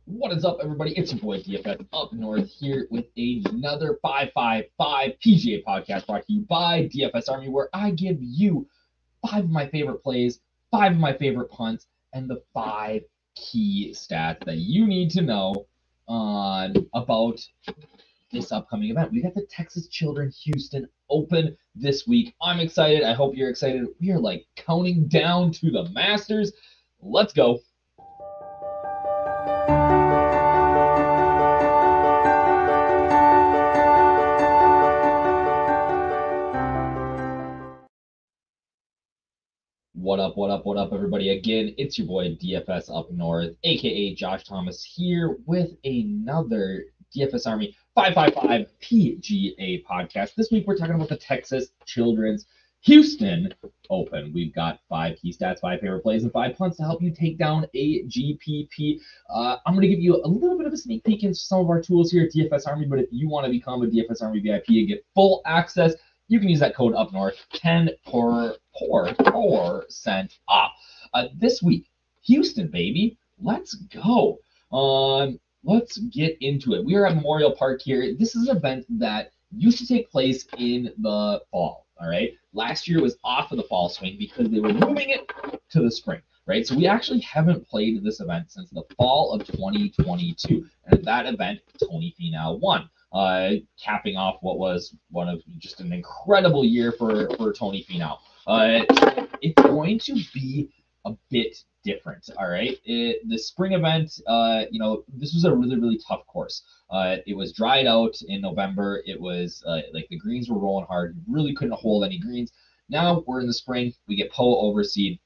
What is up, everybody? It's your boy DFS up north here with another 555 PGA podcast brought to you by DFS Army, where I give you 5 of my favorite plays, 5 of my favorite punts, and the 5 key stats that you need to know about this upcoming event. We got the Texas Children Houston Open this week. I'm excited. I hope you're excited. We are like counting down to the Masters. Let's go. What up, everybody? Again, it's your boy DFS Up North, aka Josh Thomas, here with another DFS Army 555 PGA podcast. This week, we're talking about the Texas Children's Houston Open. We've got 5 key stats, 5 favorite plays, and 5 punts to help you take down a GPP. I'm going to give you a little bit of a sneak peek into some of our tools here at DFS Army, but if you want to become a DFS Army VIP and get full access, you can use that code UPNORTH, 10% off. This week, Houston, baby. Let's go. Let's get into it. We are at Memorial Park here. This is an event that used to take place in the fall, all right? Last year was off of the fall swing because they were moving it to the spring, right? So we actually haven't played this event since the fall of 2022. And at that event, Tony Finau won. Capping off what was one of just an incredible year for Tony Finau. It's going to be a bit different, all right? The spring event, this was a really, really tough course. It was dried out in November. It was like the greens were rolling hard. You really couldn't hold any greens. Now we're in the spring. We get POA overseed.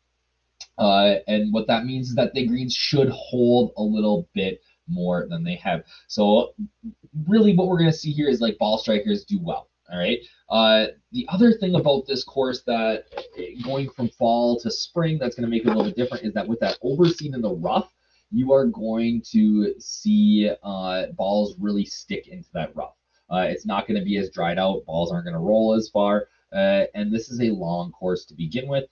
And what that means is that the greens should hold a little bit more than they have. So really what we're going to see here is like ball strikers do well. All right. The other thing about this course that going from fall to spring that's going to make it a little bit different is that with that overseed in the rough, you are going to see balls really stick into that rough. It's not going to be as dried out. Balls aren't going to roll as far. And this is a long course to begin with.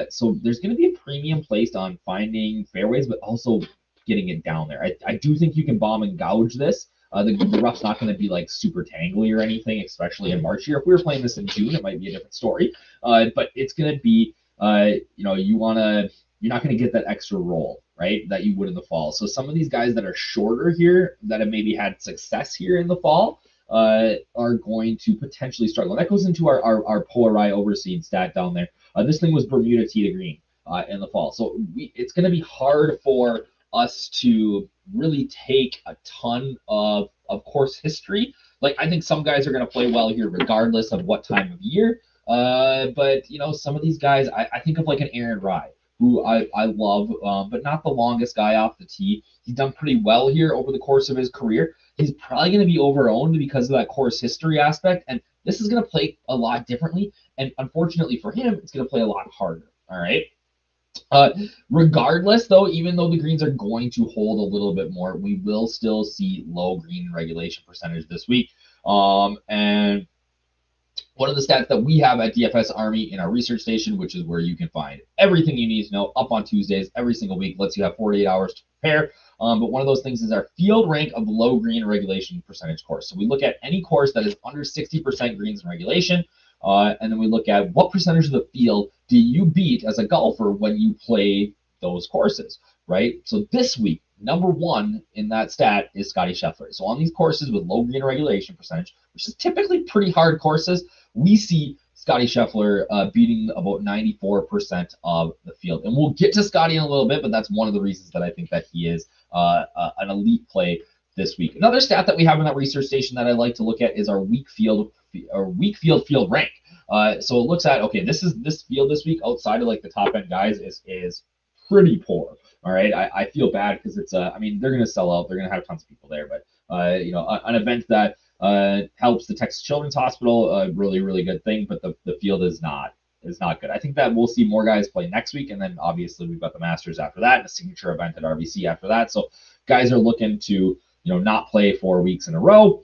So there's going to be a premium placed on finding fairways, but also getting it down there. I do think you can bomb and gouge this. The rough's not going to be like super tangly or anything, especially in March here. If we were playing this in June, it might be a different story. But it's going to be, you're not going to get that extra roll, right, that you would in the fall. So some of these guys that are shorter here that have maybe had success here in the fall are going to potentially struggle. And that goes into our POA overseed stat down there. This thing was Bermuda tee to green in the fall. So it's going to be hard for us to really take a ton of course history. Like, I think some guys are going to play well here regardless of what time of year. But, some of these guys, I think of like an Aaron Rai, who I love, but not the longest guy off the tee. He's done pretty well here over the course of his career. He's probably going to be over-owned because of that course history aspect, and this is going to play a lot differently, and unfortunately for him, it's going to play a lot harder, all right? Regardless, though, even though the greens are going to hold a little bit more, we will still see low green regulation percentage this week. And one of the stats that we have at DFS Army in our research station, which is where you can find everything you need to know up on Tuesdays every single week, lets you have 48 hours to prepare. But one of those things is our field rank of low green regulation percentage course. So we look at any course that is under 60% greens in regulation, and then we look at what percentage of the field do you beat as a golfer when you play those courses, right? So this week, number 1 in that stat is Scotty Scheffler. So on these courses with low green regulation percentage, which is typically pretty hard courses, we see Scotty Scheffler beating about 94% of the field. And we'll get to Scotty in a little bit, but that's one of the reasons that I think that he is an elite play this week. Another stat that we have in that research station that I like to look at is our weak field rank. So it looks at, okay, this field this week outside of like the top end guys is pretty poor. All right, I feel bad because it's they're going to sell out. They're going to have tons of people there, but an event that helps the Texas Children's Hospital, really, really good thing, but the field is not good. I think that we'll see more guys play next week, and then obviously we've got the Masters after that and a signature event at RBC after that. So guys are looking to not play 4 weeks in a row.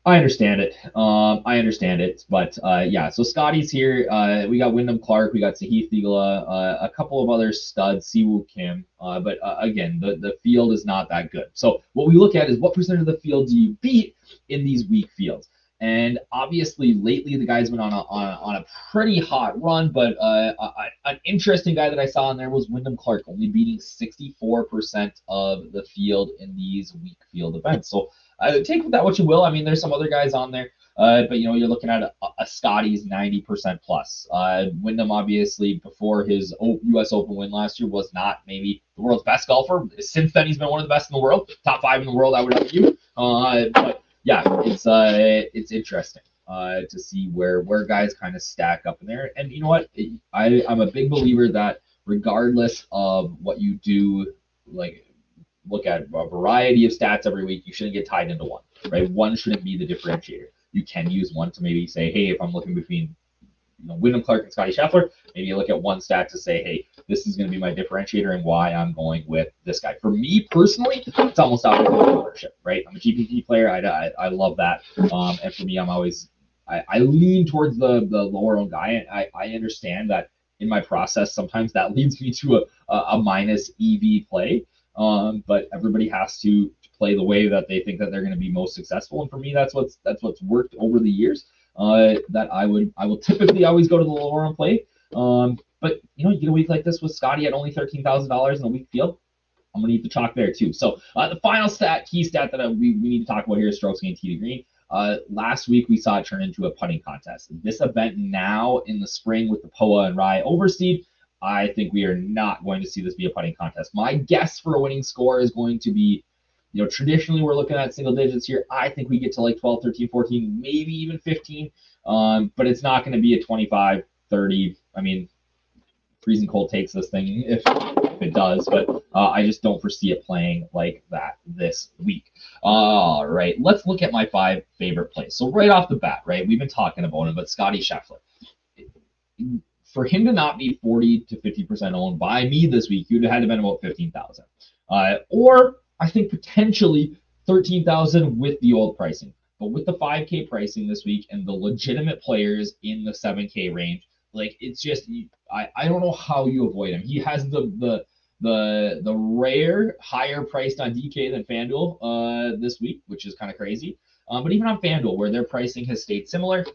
I understand it. I understand it, but yeah. So Scotty's here. We got Wyndham Clark, we got Sahith Theegala, a couple of other studs, Siwoo Kim. But again, the field is not that good. So what we look at is what percent of the field do you beat in these weak fields? And obviously, lately the guy's been on a pretty hot run. But an interesting guy that I saw in there was Wyndham Clark, only beating 64% of the field in these weak field events. So take with that what you will. I mean, there's some other guys on there, but you're looking at a Scotty's 90% plus. Wyndham, obviously, before his U.S. Open win last year, was not maybe the world's best golfer. Since then, he's been one of the best in the world, top 5 in the world, I would argue. But yeah, it's interesting to see where guys kind of stack up in there. And you know what? I'm a big believer that regardless of what you do, like, look at a variety of stats every week. You shouldn't get tied into one, right? One shouldn't be the differentiator. You can use one to maybe say, hey, if I'm looking between Wyndham Clark and Scotty Scheffler, maybe you look at one stat to say, hey, this is going to be my differentiator and why I'm going with this guy. For me personally, it's almost out of ownership, right? I'm a GPP player. I love that. And for me, I'm always I lean towards the lower owned guy. And I understand that in my process, sometimes that leads me to a minus EV play. But everybody has to play the way that they think that they're going to be most successful. And for me, that's what's worked over the years. That I will typically always go to the lower on play. But you get a week like this with Scotty at only $13,000 in a weak field. I'm gonna need the chalk there too. So the final key stat that we need to talk about here is strokes gained tee to green. Last week we saw it turn into a putting contest. This event now in the spring with the POA and Rye overseed, I think we are not going to see this be a putting contest. My guess for a winning score is going to be, traditionally we're looking at single digits here. I think we get to like 12, 13, 14, maybe even 15. But it's not going to be a 25, 30. I mean, freezing cold takes this thing if it does, but I just don't foresee it playing like that this week. All right, let's look at my 5 favorite plays. So right off the bat, right, we've been talking about him, but Scotty Scheffler. For him to not be 40 to 50% owned by me this week, you'd have had to been about 15,000. Or I think potentially 13,000 with the old pricing. But with the 5K pricing this week and the legitimate players in the 7K range, like, it's just, I don't know how you avoid him. He has the rare higher priced on DK than Fanduel this week, which is kind of crazy. But even on Fanduel, where their pricing has stayed similar,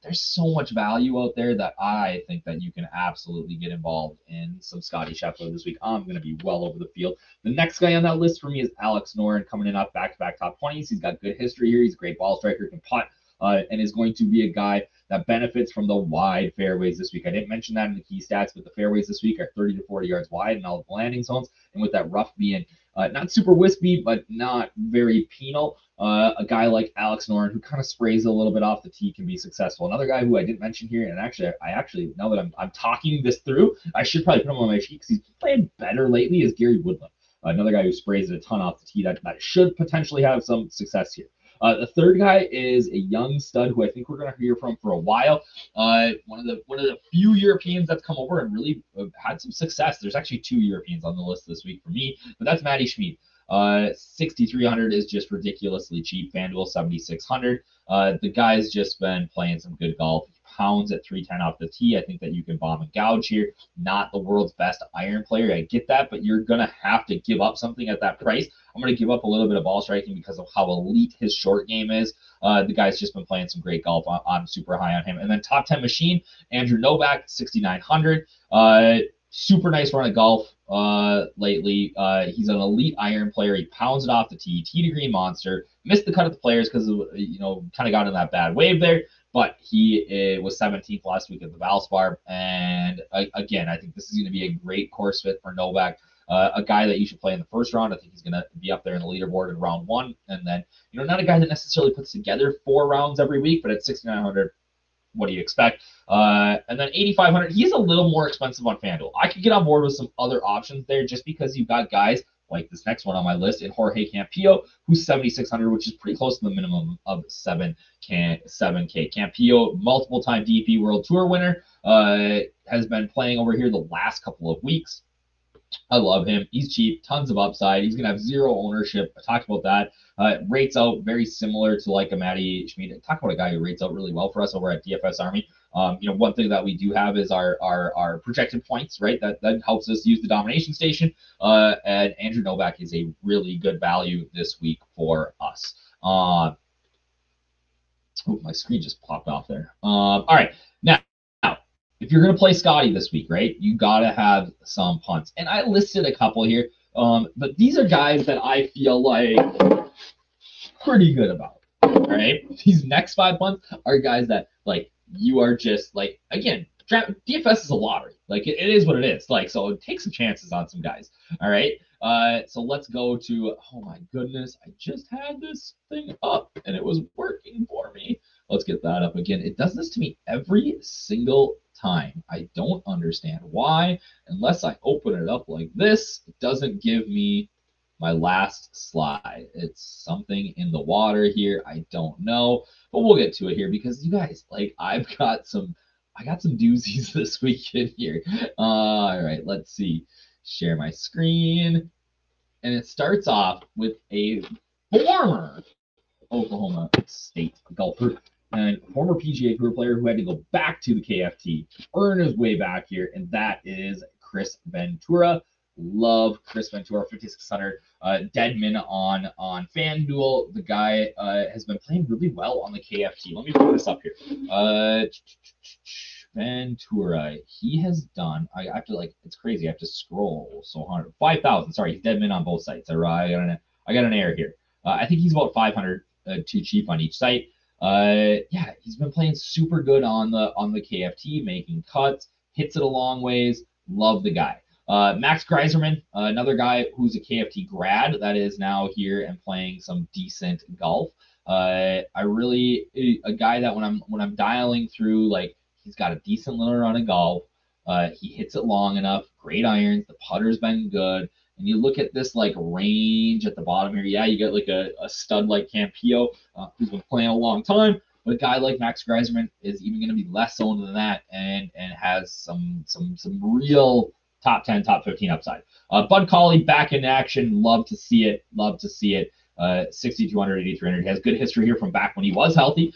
there's so much value out there that I think that you can absolutely get involved in some Scotty Scheffler this week. I'm going to be well over the field. The next guy on that list for me is Alex Noren, coming in off back-to-back top 20s. He's got good history here. He's a great ball striker, can putt, and is going to be a guy that benefits from the wide fairways this week. I didn't mention that in the key stats, but the fairways this week are 30 to 40 yards wide in all of the landing zones. And with that rough being not super wispy, but not very penal, a guy like Alex Noren, who kind of sprays a little bit off the tee, can be successful. Another guy who I didn't mention here, and actually, now that I'm talking this through, I should probably put him on my sheet because he's playing better lately, is Gary Woodland. Another guy who sprays it a ton off the tee that should potentially have some success here. The third guy is a young stud who I think we're going to hear from for a while. One of the few Europeans that's come over and really had some success. There's actually 2 Europeans on the list this week for me, but that's Matty Schmid. 6,300 is just ridiculously cheap. Fanduel 7,600. The guy's just been playing some good golf. He pounds at 310 off the tee. I think that you can bomb and gouge here. Not the world's best iron player. I get that, but you're gonna have to give up something at that price. I'm gonna give up a little bit of ball striking because of how elite his short game is. The guy's just been playing some great golf. I'm super high on him. And then top 10 machine, Andrew Novak, 6,900. Super nice run of golf lately. He's an elite iron player. He pounds it off the tee. Tee to green monster. Missed the cut at the players because kind of got in that bad wave there. But he was 17th last week at the Valspar. And again, I think this is going to be a great course fit for Novak. A guy that you should play in the first round. I think he's going to be up there in the leaderboard in round 1. And then, not a guy that necessarily puts together 4 rounds every week, but at 6,900, what do you expect? And then 8,500, he's a little more expensive on FanDuel. I could get on board with some other options there just because you've got guys like this next one on my list in Jorge Campillo, who's 7,600, which is pretty close to the minimum of 7K. Campillo, multiple-time DP World Tour winner, has been playing over here the last couple of weeks. I love him. He's cheap, tons of upside. He's going to have zero ownership. I talked about that. Rates out very similar to like a Matty Schmid. Talk about a guy who rates out really well for us over at DFS Army. One thing that we do have is our projected points, right? That helps us use the domination station. And Andrew Novak is a really good value this week for us. Oh, my screen just popped off there. All right. Now, if you're going to play Scotty this week, right, you got to have some punts. And I listed a couple here, but these are guys that I feel like pretty good about, all right? These next 5 punts are guys that, like, you are just, like, again, DFS is a lottery. Like, it is what it is. Like, so take some chances on some guys, all right? So let's go to, oh, my goodness, I just had this thing up, and it was working for me. Let's get that up again. It does this to me every single time. I don't understand why. Unless I open it up like this, it doesn't give me my last slide. It's something in the water here. I don't know, but we'll get to it here because you guys, like, I got some doozies this weekend here. All right, let's see. Share my screen. And it starts off with a former Oklahoma State golfer and former PGA Tour player who had to go back to the KFT, earn his way back here, and that is Chris Ventura. Love Chris Ventura, 5,600. Deadman on Fanduel. The guy has been playing really well on the KFT. Let me put this up here. Ventura, he has done, I have to, like, it's crazy. I have to scroll so hard. 5,000. Sorry, he's Deadman on both sites. All right, I got an error here. I think he's about 500 too cheap on each site. Yeah, he's been playing super good on the KFT, making cuts, hits it a long ways. Love the guy. Max Greiserman, another guy who's a KFT grad that is now here and playing some decent golf. A guy that when I'm dialing through, like, he's got a decent little run of golf. He hits it long enough, great irons, the putter's been good. And you look at this, like, range at the bottom here. Yeah, you get like a stud like Campillo who's been playing a long time. But a guy like Max Greiserman is even going to be less owned than that and has some real top 10, top 15 upside. Bud Cauley back in action. Love to see it. 6,200, 8,300. He has good history here from back when he was healthy.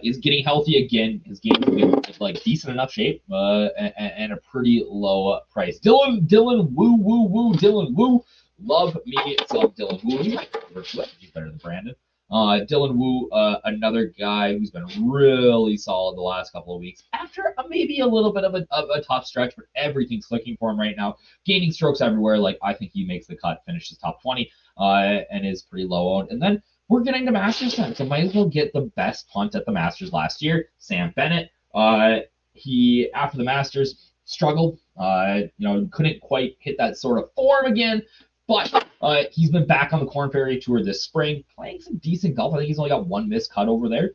Is getting healthy again. His game is in, like, decent enough shape and a pretty low price. Dylan Woo. Love me some Dylan Woo. He's better than Brandon. Dylan Woo, another guy who's been really solid the last couple of weeks after maybe a little bit of a tough stretch, but everything's clicking for him right now. Gaining strokes everywhere. Like, I think he makes the cut, finishes top 20, and is pretty low owned. And then we're getting to Masters time, so might as well get the best punt at the Masters last year, Sam Bennett. He, after the Masters, struggled. Couldn't quite hit that sort of form again. But he's been back on the Korn Ferry Tour this spring, playing some decent golf. I think he's only got one missed cut over there.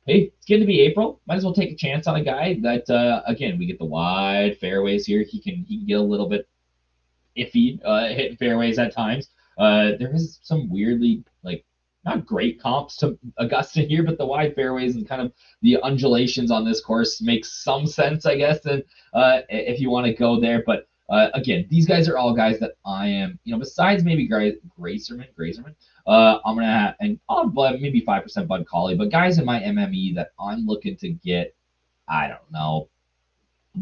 Hey, it's getting to be April. Might as well take a chance on a guy that, again, we get the wide fairways here. He can get a little bit iffy hitting fairways at times. There is some weirdly, like, not great comps to Augusta here, but the wide fairways and kind of the undulations on this course makes some sense, I guess, and if you want to go there. But again, these guys are all guys that I am, besides maybe Greiserman, I'm going to have, and I'll have maybe 5% Bud Cauley, but guys in my MME that I'm looking to get, I don't know,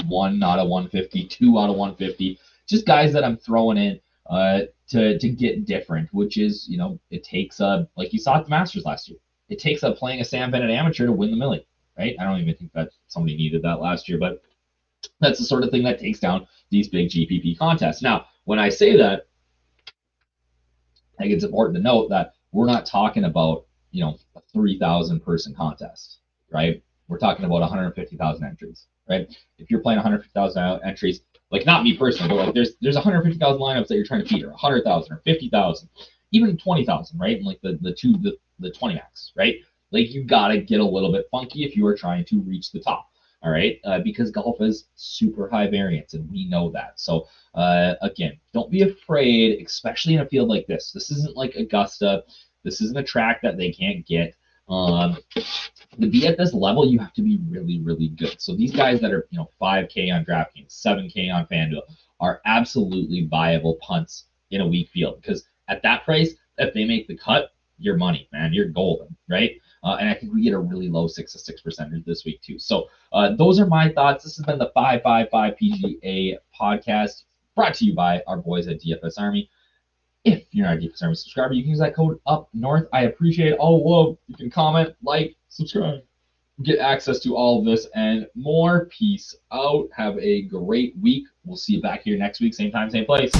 1 out of 150, 2 out of 150, just guys that I'm throwing in to get different, which is, it takes like you saw at the Masters last year, it takes playing a Sam Bennett amateur to win the Millie, right? I don't even think that somebody needed that last year, but that's the sort of thing that takes down these big GPP contests. Now, when I say that, I think it's important to note that we're not talking about, a 3,000 person contest, right? We're talking about 150,000 entries, right? If you're playing 150,000 entries, like, not me personally, but like there's 150,000 lineups that you're trying to feed, or 100,000 or 50,000, even 20,000, right? And like the 20 max, right? Like, you gotta get a little bit funky if you are trying to reach the top. All right, because golf is super high variance, and we know that. So, again, don't be afraid, especially in a field like this. This isn't like Augusta. This isn't a track that they can't get. To be at this level, you have to be really, really good. So these guys that are, 5K on DraftKings, 7K on Fanduel, are absolutely viable punts in a weak field, because at that price, if they make the cut, your money, man, you're golden, right? And I think we get a really low 6% this week too. So those are my thoughts. This has been the 555 PGA podcast, brought to you by our boys at DFS Army. If you're not a DFS Army subscriber, you can use that code up north. I appreciate it. All love. You can comment, like, subscribe, get access to all of this and more. Peace out. Have a great week. We'll see you back here next week, same time, same place.